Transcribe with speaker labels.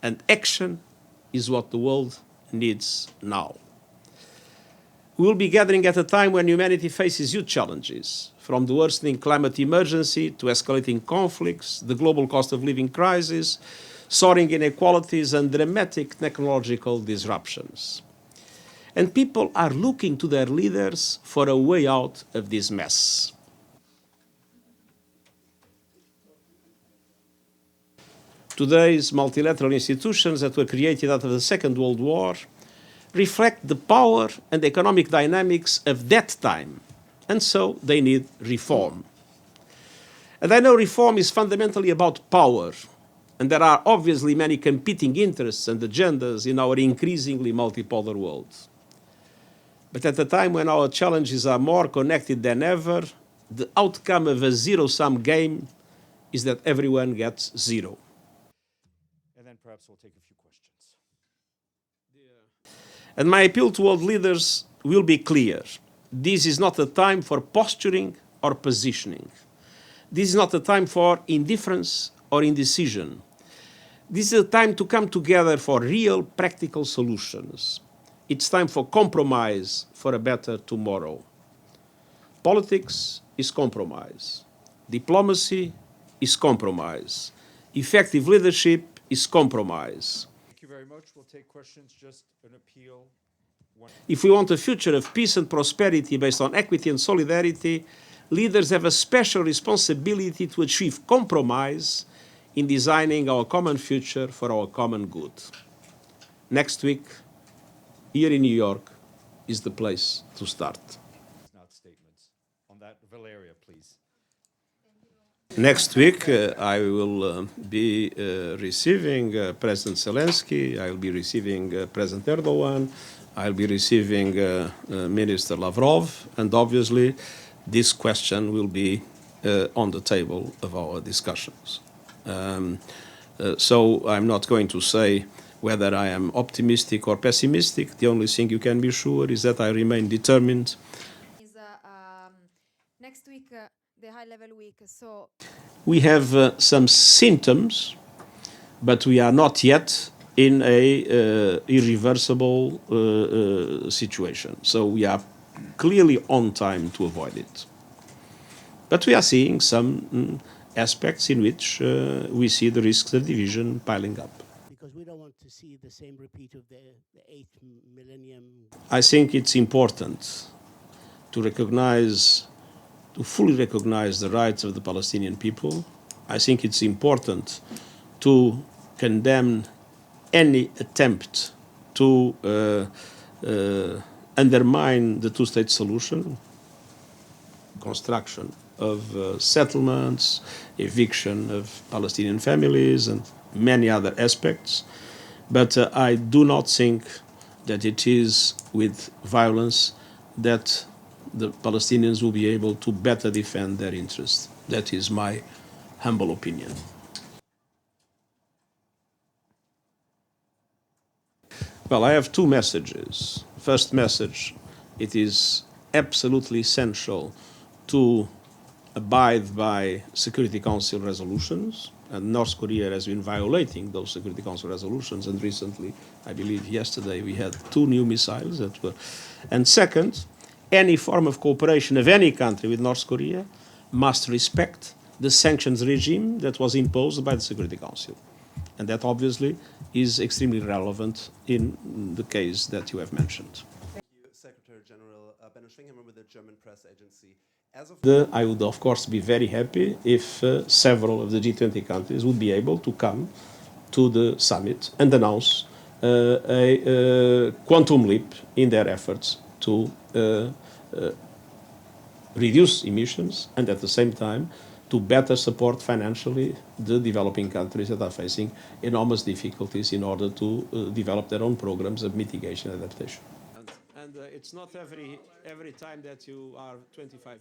Speaker 1: and action is what the world needs now. We will be gathering at a time when humanity faces huge challenges, from the worsening climate emergency to escalating conflicts, the global cost of living crisis, soaring inequalities, and dramatic technological disruptions. And people are looking to their leaders for a way out of this mess. Today's multilateral institutions that were created after the Second World War reflect the power and economic dynamics of that time, and so they need reform. And I know reform is fundamentally about power, and there are obviously many competing interests and agendas in our increasingly multipolar world. But at a time when our challenges are more connected than ever, the outcome of a zero-sum game is that everyone gets zero.
Speaker 2: And then perhaps we'll take a few questions.
Speaker 1: And my appeal to world leaders will be clear. This is not a time for posturing or positioning. This is not a time for indifference or indecision. This is a time to come together for real, practical solutions. It's time for compromise for a better tomorrow. Politics is compromise. Diplomacy is compromise. Effective leadership is compromise.
Speaker 2: Thank you very much. We'll take questions. Just an appeal.
Speaker 1: If we want a future of peace and prosperity based on equity and solidarity, leaders have a special responsibility to achieve compromise in designing our common future for our common good. Next week, here in New York, is the place to start.
Speaker 2: Not statements. On that, Valeria, please.
Speaker 1: Next week, I will be receiving President Zelensky, I will be receiving President Erdogan, I'll be receiving Minister Lavrov, and obviously this question will be on the table of our discussions. So I'm not going to say whether I am optimistic or pessimistic. The only thing you can be sure is that I remain determined.
Speaker 3: Next week, the high-level week, so...
Speaker 1: We have some symptoms, but we are not yet in a irreversible situation. So we are clearly on time to avoid it. But we are seeing some aspects in which we see the risks of division piling up.
Speaker 4: Because we don't want to see the same repeat of the 8th millennium.
Speaker 1: I think it's important to fully recognize the rights of the Palestinian people. I think it's important to condemn any attempt to undermine the two-state solution, construction of settlements, eviction of Palestinian families, and many other aspects. But I do not think that it is with violence that the Palestinians will be able to better defend their interests. That is my humble opinion. Well, I have two messages. First message, it is absolutely essential to abide by Security Council resolutions, and North Korea has been violating those Security Council resolutions, and recently, I believe yesterday, we had 2 new missiles that were... And second, any form of cooperation of any country with North Korea must respect the sanctions regime that was imposed by the Security Council. And that obviously is extremely relevant in the case that you have mentioned.
Speaker 5: Thank you, Secretary General Bernhard Schwinghammer with the German press agency.
Speaker 1: I would, of course, be very happy if several of the G20 countries would be able to come to the summit and announce a quantum leap in their efforts to reduce emissions and, at the same time, to better support financially the developing countries that are facing enormous difficulties in order to develop their own programs of mitigation and adaptation. And it's not every time that you are 25 years